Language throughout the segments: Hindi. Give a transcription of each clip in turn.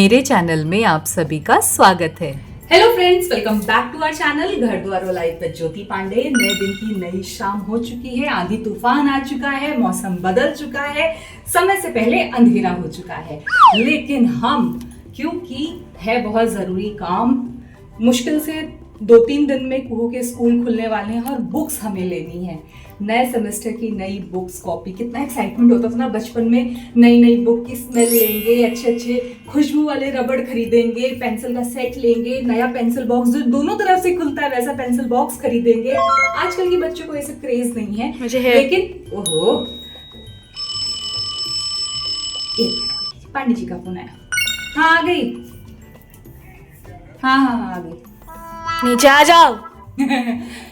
मेरे चैनल में आप सभी का स्वागत है। Hello friends, welcome back to our channel Ghar Dwar life with ज्योति पांडे। नए दिन की नई शाम हो चुकी है, आंधी तूफान आ चुका है, मौसम बदल चुका है, समय से पहले अंधेरा हो चुका है। लेकिन हम, क्योंकि है बहुत जरूरी काम, मुश्किल से 2-3 दिन में कुहू के स्कूल खुलने वाले हैं और बुक्स हमें लेनी है। नए सेमेस्टर की नई बुक्स, कॉपी, कितना एक्साइटमेंट होता था ना बचपन में। नई नई बुक की स्मेल लेंगे, अच्छे अच्छे खुशबू वाले रबड़ खरीदेंगे, पेंसिल का सेट लेंगे, नया पेंसिल बॉक्स जो दोनों तरफ से खुलता है वैसा पेंसिल बॉक्स खरीदेंगे। आजकल के बच्चों को ये सब क्रेज नहीं है, लेकिन ओहो, पांडे जी का फोन आया। हाँ आ गई, हाँ आ गई, नीचे आ जाओ।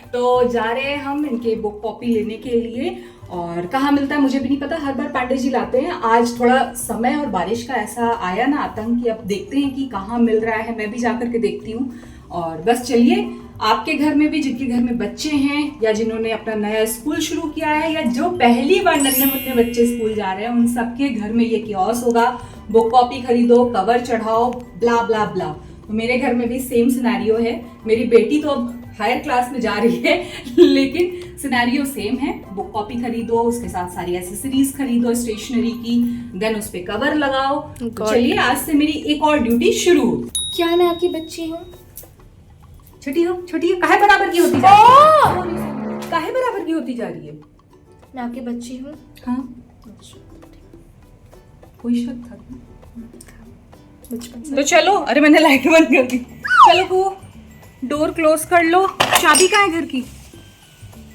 तो जा रहे हैं हम इनके बुक कॉपी लेने के लिए। और कहाँ मिलता है मुझे भी नहीं पता, हर बार पांडे जी लाते हैं। आज थोड़ा समय और बारिश का ऐसा आया ना आतंक कि अब देखते हैं कि कहाँ मिल रहा है। मैं भी जाकर के देखती हूँ। और बस चलिए, आपके घर में भी जिनके घर में बच्चे हैं या जिन्होंने अपना नया स्कूल शुरू किया है या जो पहली बार नन्हे मुन्ने बच्चे स्कूल जा रहे हैं, उन सबके घर में ये कियोस्क होगा। बुक कॉपी खरीदो, कवर चढ़ाओ, ब्ला ब्ला ब्ला। तो मेरे घर में भी सेम सिनेरियो है। मेरी बेटी तो अब हायर क्लास में जा रही है, लेकिन सिनेरियो सेम है। बुक कॉपी खरीदो, उसके साथ सारी एसेसरीज खरीदो स्टेशनरी की, देन उस पे कवर लगाओ। तो चलिए, आज से मेरी एक और ड्यूटी शुरू। क्या मैं आपकी बच्ची हूँ? छोटी हो, काहे बराबर की होती जा रही है? काहे बराबर की होती जा रही है? मैं आपकी बच्ची हूँ। हाँ, कोई शक था बचपन से। तो चलो, अरे मैंने लाइट बंद कर दी। चलो को डोर क्लोज कर लो। चाबी कहाँ है घर की?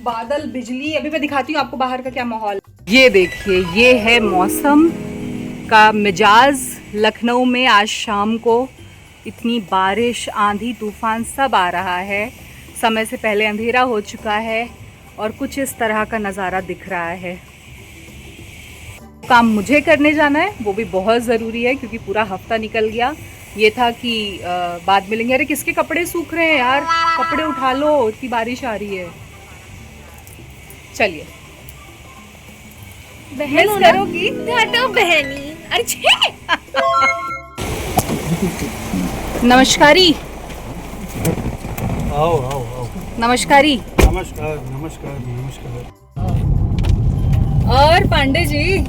बादल, बिजली, अभी मैं दिखाती हूँ आपको बाहर का क्या माहौल। ये देखिए, ये है मौसम का मिजाज लखनऊ में। आज शाम को इतनी बारिश, आंधी तूफान सब आ रहा है। समय से पहले अंधेरा हो चुका है और कुछ इस तरह का नज़ारा दिख रहा है। काम मुझे करने जाना है, वो भी बहुत ज़रूरी है क्योंकि पूरा हफ्ता निकल गया। ये था कि बाद मिलेंगे। अरे किसके कपड़े सूख रहे हैं यार, कपड़े उठा लो, इतनी बारिश आ रही है। चलिए, बहन करोगी? हटो बहनी। अरे छे। नमस्कारी। आओ आओ आओ। नमस्कारी। नमस्कार नमस्कार नमस्कार। और पांडे जी,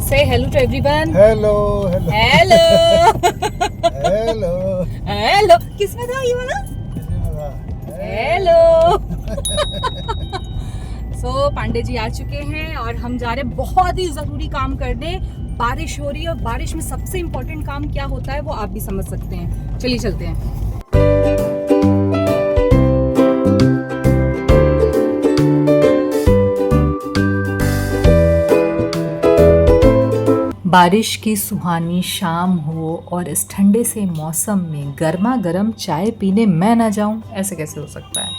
से hello to everyone. Hello hello hello hello. Hello, किसमें था ये वाला? हेलो। सो पांडे जी आ चुके हैं और हम जा रहे हैं बहुत ही जरूरी काम करने। बारिश हो रही है और बारिश में सबसे इम्पोर्टेंट काम क्या होता है वो आप भी समझ सकते हैं। चलिए चलते हैं। बारिश की सुहानी शाम हो और इस ठंडे से मौसम में गर्मा गर्म चाय पीने मैं ना जाऊं, ऐसे कैसे हो सकता है?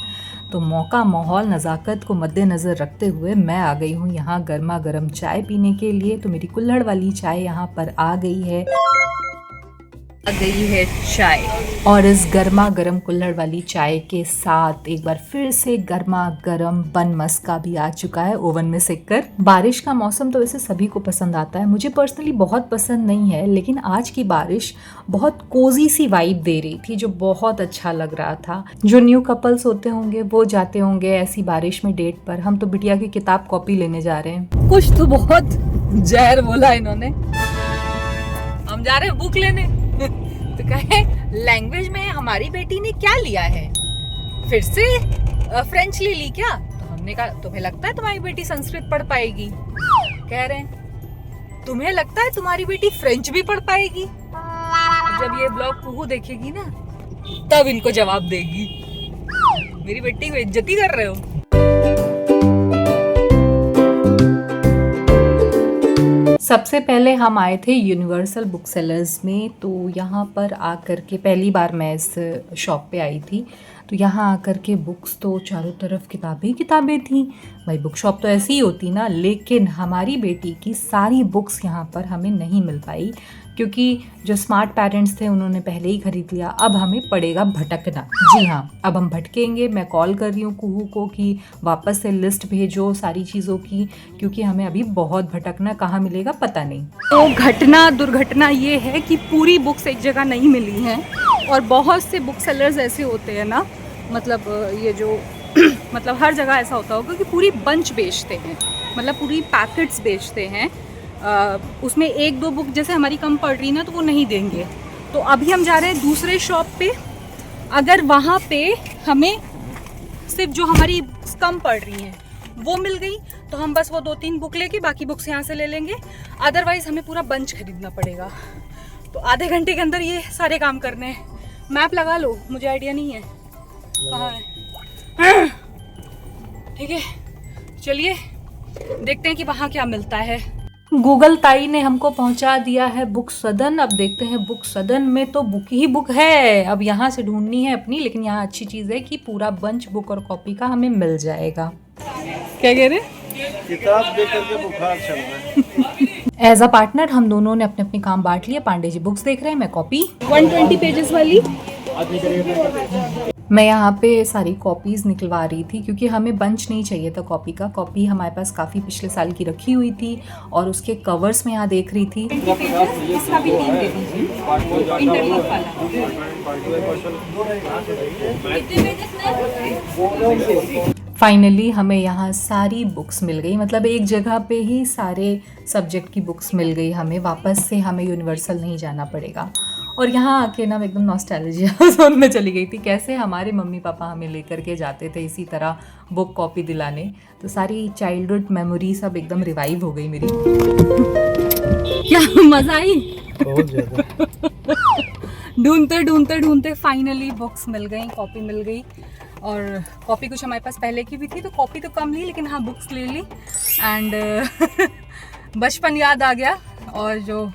तो मौका, माहौल, नज़ाकत को मद्देनज़र रखते हुए मैं आ गई हूँ यहाँ गर्मा गर्म चाय पीने के लिए। तो मेरी कुल्हड़ वाली चाय यहाँ पर आ गई है चाय। और इस गर्मा गर्म कुल्हड़ वाली चाय के साथ एक बार फिर से गर्मा गर्म बन मस्का भी आ चुका है ओवन में सेक कर। बारिश का मौसम तो वैसे सभी को पसंद आता है, मुझे पर्सनली बहुत पसंद नहीं है, लेकिन आज की बारिश बहुत कोजी सी वाइब दे रही थी जो बहुत अच्छा लग रहा था। जो न्यू कपल्स होते होंगे वो जाते होंगे ऐसी बारिश में डेट पर। हम तो बिटिया की किताब कॉपी लेने जा रहे हैं। कुछ तो बहुत जहर बोला इन्होंने। हम जा रहे हैं बुक लेने। तो कहे लैंग्वेज में हमारी बेटी ने क्या लिया है, फिर से फ्रेंच ले ली क्या? तो हमने कहा तुम्हें लगता है तुम्हारी बेटी संस्कृत पढ़ पाएगी? कह रहे हैं तुम्हें लगता है तुम्हारी बेटी फ्रेंच भी पढ़ पाएगी? जब ये ब्लॉग कुहू देखेगी ना तब इनको जवाब देगी। मेरी बेटी को इज्जती कर रहे हो। सबसे पहले हम आए थे यूनिवर्सल बुक सेलर्स में। तो यहाँ पर आकर के पहली बार मैं इस शॉप पे आई थी। तो यहाँ आकर के बुक्स तो चारों तरफ किताबें थी। भाई बुक शॉप तो ऐसी ही होती ना, लेकिन हमारी बेटी की सारी बुक्स यहाँ पर हमें नहीं मिल पाई क्योंकि जो स्मार्ट पेरेंट्स थे उन्होंने पहले ही खरीद लिया, अब हमें पड़ेगा भटकना। जी हाँ, अब हम भटकेंगे। मैं कॉल कर रही हूँ कुहू को कि वापस से लिस्ट भेजो सारी चीज़ों की, क्योंकि हमें अभी बहुत भटकना, कहाँ मिलेगा पता नहीं। तो घटना दुर्घटना ये है कि पूरी बुक्स एक जगह नहीं मिली हैं, और बहुत से बुक सेलर्स ऐसे होते हैं ना, मतलब ये जो मतलब हर जगह ऐसा होता होगा कि पूरी बंच बेचते हैं, मतलब पूरी पैकेट्स बेचते हैं। उसमें एक दो बुक जैसे हमारी कम पड़ रही ना तो वो नहीं देंगे। तो अभी हम जा रहे हैं दूसरे शॉप पे, अगर वहाँ पे हमें सिर्फ जो हमारी कम पड़ रही हैं वो मिल गई तो हम बस वो 2-3 बुक लेके बाकी बुक्स यहाँ से ले लेंगे, अदरवाइज़ हमें पूरा बंच खरीदना पड़ेगा। तो आधे घंटे के अंदर ये सारे काम करने हैं। मैप लगा लो, मुझे आइडिया नहीं है कहाँ है। ठीक है, चलिए देखते हैं कि वहाँ क्या मिलता है। गूगल ताई ने हमको पहुंचा दिया है बुक सदन। अब देखते हैं बुक सदन में तो बुक ही बुक है, अब यहाँ से ढूंढनी है अपनी। लेकिन यहाँ अच्छी चीज़ है कि पूरा बंच बुक और कॉपी का हमें मिल जाएगा। क्या कह रहे? किताब देख करके बुखार चल रहा है। एज अ पार्टनर हम दोनों ने अपने अपने काम बांट लिए। पांडे जी बुक्स देख रहे हैं, मैं कॉपी। 120 पेजेस वाली। मैं यहाँ पे सारी कॉपीज़ निकलवा रही थी क्योंकि हमें बंच नहीं चाहिए था कॉपी का। कॉपी हमारे पास काफ़ी पिछले साल की रखी हुई थी और उसके कवर्स में यहाँ देख रही थी। इसका भी 3 दे दीजिए, इंटरलॉक वाला। फाइनली हमें यहाँ सारी बुक्स मिल गई, मतलब एक जगह पे ही सारे सब्जेक्ट की बुक्स मिल गई हमें। वापस से हमें यूनिवर्सल नहीं जाना पड़ेगा। और यहाँ आके ना मैं एकदम नॉस्टैल्जिया जोन में चली गई थी, कैसे हमारे मम्मी पापा हमें लेकर के जाते थे इसी तरह बुक कॉपी दिलाने। तो सारी चाइल्डहुड मेमोरी सब एकदम रिवाइव हो गई मेरी। क्या मजा आई? बहुत ज़्यादा। ढूंढते ढूंढते ढूंढते फाइनली बुक्स मिल गई, कॉपी मिल गई। और कॉपी कुछ हमारे पास पहले की भी थी तो कॉपी तो कम ली, लेकिन हाँ बुक्स ले ली। एंड बचपन याद आ गया। और जो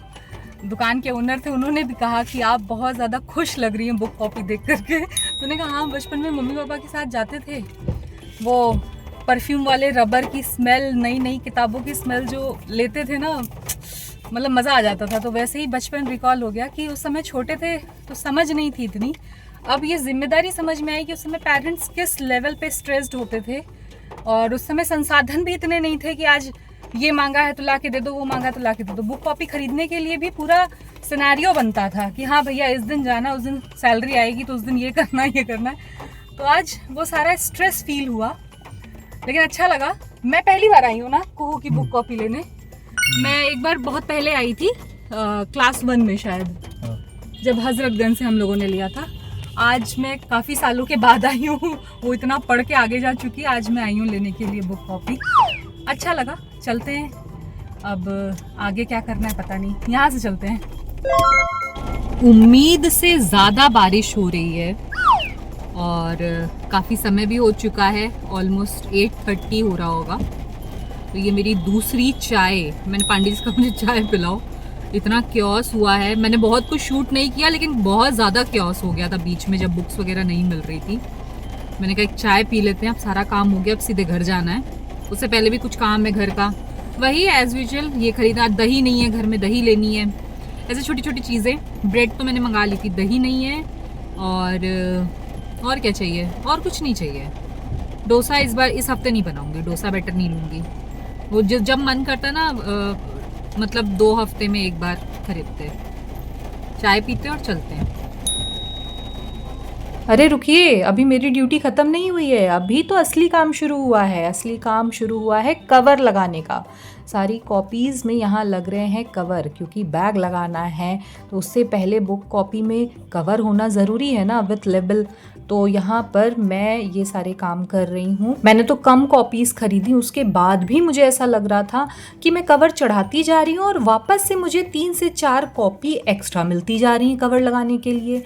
दुकान के ओनर थे उन्होंने भी कहा कि आप बहुत ज़्यादा खुश लग रही हैं बुक कॉपी देख करके। तो उन्होंने कहा हाँ, बचपन में मम्मी पापा के साथ जाते थे, वो परफ्यूम वाले रबर की स्मेल, नई नई किताबों की स्मेल जो लेते थे ना, मतलब मज़ा आ जाता था। तो वैसे ही बचपन रिकॉल हो गया कि उस समय छोटे थे तो समझ नहीं थी इतनी। अब ये जिम्मेदारी समझ में आई कि उस समय पेरेंट्स किस लेवल पे स्ट्रेस्ड होते थे, और उस समय संसाधन भी इतने नहीं थे कि आज ये मांगा है तो ला के दे दो, वो मांगा तो ला के दे दो। बुक कॉपी खरीदने के लिए भी पूरा सिनेरियो बनता था कि हाँ भैया इस दिन जाना, उस दिन सैलरी आएगी तो उस दिन ये करना है, ये करना है। तो आज वो सारा स्ट्रेस फील हुआ, लेकिन अच्छा लगा। मैं पहली बार आई हूँ ना कुहू की बुक कॉपी लेने। मैं एक बार बहुत पहले आई थी, क्लास 1 में शायद, जब हजरतगंज से हम लोगों ने लिया था। आज मैं काफ़ी सालों के बाद आई हूँ, वो इतना पढ़ के आगे जा चुकी है। आज मैं आई हूँ लेने के लिए बुक कॉपी। अच्छा लगा, चलते हैं। अब आगे क्या करना है पता नहीं, यहाँ से चलते हैं। उम्मीद से ज़्यादा बारिश हो रही है और काफ़ी समय भी हो चुका है, ऑलमोस्ट 8:30 हो रहा होगा। तो ये मेरी दूसरी चाय, मैंने पांडे जी का मुझे चाय पिलाओ। इतना क्योस हुआ है, मैंने बहुत कुछ शूट नहीं किया लेकिन बहुत ज़्यादा क्योस हो गया था बीच में जब बुक्स वगैरह नहीं मिल रही थी। मैंने कहा एक चाय पी लेते हैं, अब सारा काम हो गया, अब सीधे घर जाना है। उससे पहले भी कुछ काम है घर का, वही एज यूजुअल ये खरीदा। दही नहीं है घर में, दही लेनी है। ऐसे छोटी छोटी चीज़ें। ब्रेड तो मैंने मंगा ली थी, दही नहीं है। और क्या चाहिए? और कुछ नहीं चाहिए। डोसा इस हफ्ते नहीं बनाऊंगी, डोसा बैटर नहीं लूँगी। वो जब मन करता है ना, मतलब 2 हफ्ते में एक बार खरीदते, चाय पीते और चलते हैं। अरे रुकिए, अभी मेरी ड्यूटी ख़त्म नहीं हुई है, अभी तो असली काम शुरू हुआ है। असली काम शुरू हुआ है कवर लगाने का। सारी कॉपीज़ में यहाँ लग रहे हैं कवर, क्योंकि बैग लगाना है तो उससे पहले बुक कॉपी में कवर होना ज़रूरी है ना, विथ लेबल। तो यहाँ पर मैं ये सारे काम कर रही हूँ। मैंने तो कम कॉपीज़ खरीदी, उसके बाद भी मुझे ऐसा लग रहा था कि मैं कवर चढ़ाती जा रही हूँ और वापस से मुझे 3 से 4 कॉपी एक्स्ट्रा मिलती जा रही हैं कवर लगाने के लिए।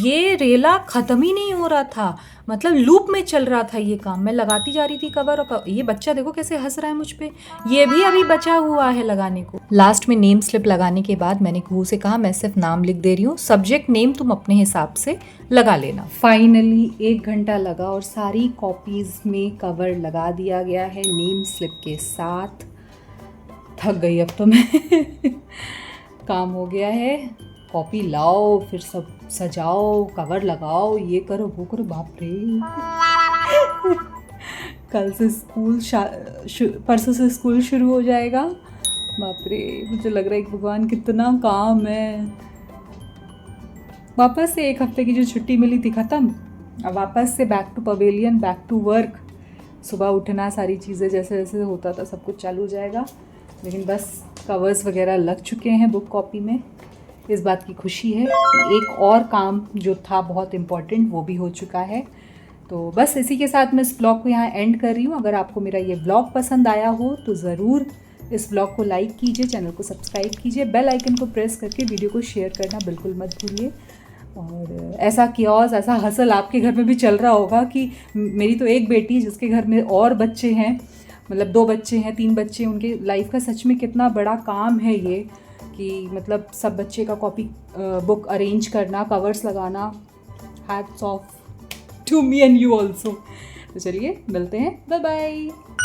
ये रेला ख़त्म ही नहीं हो रहा था, मतलब लूप में चल रहा था ये काम। मैं लगाती जा रही थी कवर और ये बच्चा देखो कैसे हंस रहा है मुझ पे। ये भी अभी बचा हुआ है लगाने को। लास्ट में नेम स्लिप लगाने के बाद मैंने कुहू से कहा मैं सिर्फ नाम लिख दे रही हूँ, सब्जेक्ट नेम तुम अपने हिसाब से लगा लेना। फाइनली 1 घंटा लगा और सारी कॉपीज़ में कवर लगा दिया गया है नेम स्लिप के साथ। थक गई अब तो मैं। काम हो गया है। कॉपी लाओ, फिर सब सजाओ, कवर लगाओ, ये करो वो करो, बाप रे। कल से स्कूल परसों से स्कूल शुरू हो जाएगा। बाप रे, मुझे लग रहा है कि भगवान कितना काम है। वापस से 1 हफ्ते की जो छुट्टी मिली थी ख़त्म, अब वापस से back to pavilion, back to work. सुबह उठना, सारी चीज़ें जैसे जैसे होता था सब कुछ चालू हो जाएगा। लेकिन बस कवर्स वगैरह लग चुके हैं बुक कॉपी में। इस बात की खुशी है कि एक और काम जो था बहुत इम्पॉर्टेंट वो भी हो चुका है। तो बस इसी के साथ मैं इस ब्लॉग को यहाँ एंड कर रही हूँ। अगर आपको मेरा ये ब्लॉग पसंद आया हो तो ज़रूर इस ब्लॉग को लाइक कीजिए, चैनल को सब्सक्राइब कीजिए, बेल आइकन को प्रेस करके वीडियो को शेयर करना बिल्कुल मत भूलिए। और ऐसा कियोस, ऐसा हसल आपके घर में भी चल रहा होगा कि मेरी तो एक बेटी, जिसके घर में और बच्चे हैं, मतलब 2 बच्चे हैं, 3 बच्चे, उनके लाइफ का सच में कितना बड़ा काम है ये, कि मतलब सब बच्चे का कॉपी बुक अरेंज करना, कवर्स लगाना। Hats off to me and you also. तो चलिए मिलते हैं, बाय बाय।